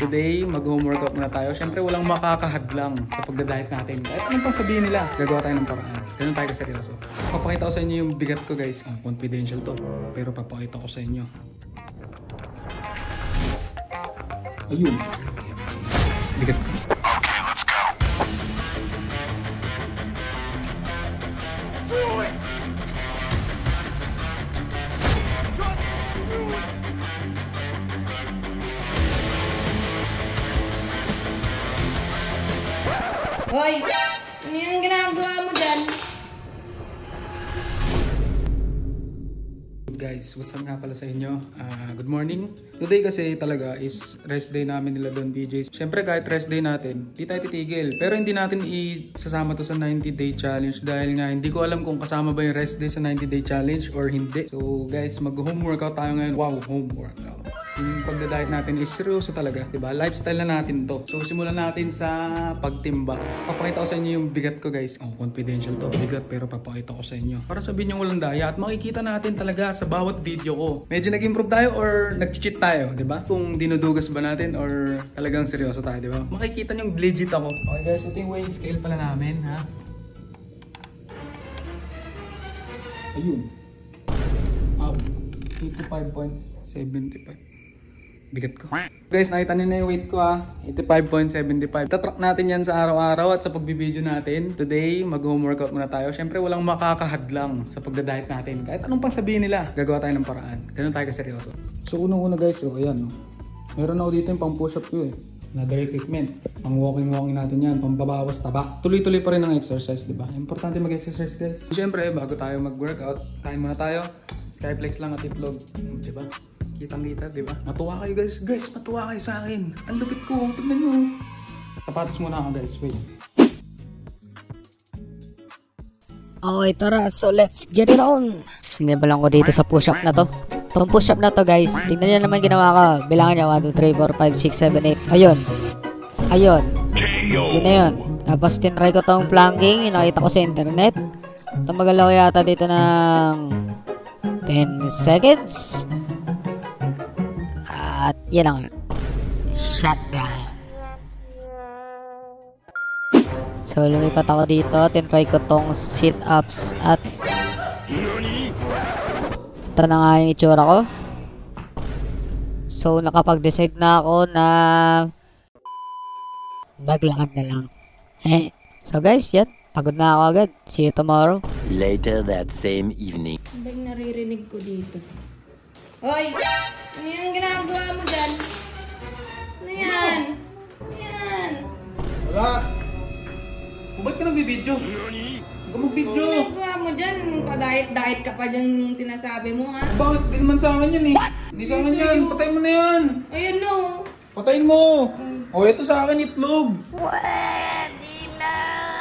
Today, mag-home workout muna tayo. Siyempre, walang makakahadlang sa pagdadiet natin. Kahit anong pang sabihin nila, gagawa tayo ng paraan. Ganun tayo kaseryoso. Papakita ko sa inyo yung bigat ko, guys. Confidential to. Pero papakita ko sa inyo. Ayun. Bigat ko. Okay, let's go. Do it! Just do it! Hoy! Ano yung ginagawa mo dyan? Guys, what's up nga pala sa inyo? Good morning. Today kasi talaga is rest day namin nila Don BJ. Siyempre kahit rest day natin, di tayo titigil. Pero hindi natin isasama to sa 90-day challenge dahil nga hindi ko alam kung kasama ba yung rest day sa 90-day challenge or hindi. So guys, mag-home workout tayo ngayon. Wow, home workout. Yung pagdadiet natin is seryoso talaga, diba? Lifestyle na natin to. So simulan natin sa pagtimba. Papakita ko sa inyo yung bigat ko, guys. Confidential to, bigat, pero papakita ko sa inyo. Para sabihin yung walang daya at makikita natin talaga sa bawat video ko. Medyo nag-improve tayo or nag-cheat tayo, diba? Kung dinudugas ba natin or talagang seryoso tayo, diba? Makikita nyo yung legit ako. Okay guys, ito yung weighing scale pala namin, ha? Ayun. 85.75. Bigat ko. Guys, nakita niyo na yung weight ko, 85.75. Tatrack natin yan sa araw-araw at sa pagbibideo natin. Today, mag-home workout muna tayo. Siyempre, walang makakahadlang sa pagdadiet natin. Kahit anong pang sabihin nila, gagawa tayo ng paraan. Ganun tayo kaseryoso. So, unang-una guys, ayan. Meron ako dito yung pang push-up ko Another equipment. Pang walking natin yan. Pang babawas taba. Tuloy-tuloy pa rin ang exercise, diba? Importante mag-exercise guys. Siyempre, bago tayo mag-workout, kain muna tayo. Skyflex lang at itlog. Diba? Kitang-kita, di ba? Matuwa kayo guys. Guys, matuwa kayo sa akin. Ang lupit ko. Tignan nyo. Sapatos muna ako guys. Wait. Okay, tara. So, let's get it on. Sinibal lang ko dito sa push-up na to. Itong push-up na to, guys. Tingnan nyo naman ginawa ko. Bilangan nyo. 1, 2, 3, 4, 5, 6, 7, 8. Ayun. Ayun. Yun na yun. Tapos, tinry ko tong planking. Yung nakita ko sa internet. Tumagal ako yata dito ng 10 seconds. At yun ang shutdown. So lumipat ako dito. Tinry ko tong sit-ups at ito na nga yung itsura ko. So nakapag-decide na ako na maglakad na lang. So guys, yan. Pagod na ako agad. See you tomorrow. Later that same evening. Ano ba yung naririnig ko dito? Hoy! Ano yung ginagawa mo dyan? Ano yan? Ano yan? Wala. Kung ba't ka nagbibidyo? Huwag ka magbidyo. Ano ginagawa mo dyan? Pa-diet ka pa dyan yung sinasabi mo, ha? Bakit? Di naman sa akin yan Hindi sa akin yan. Patayin mo na yan. Ayun no. Patayin mo. Ito sa akin itlog.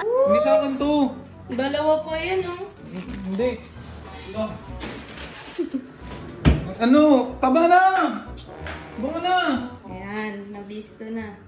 Hindi sa akin to. Dalawa pa yan, oh. Hindi. Ano? Taba na! Bunga na! Ayan, nabisto na.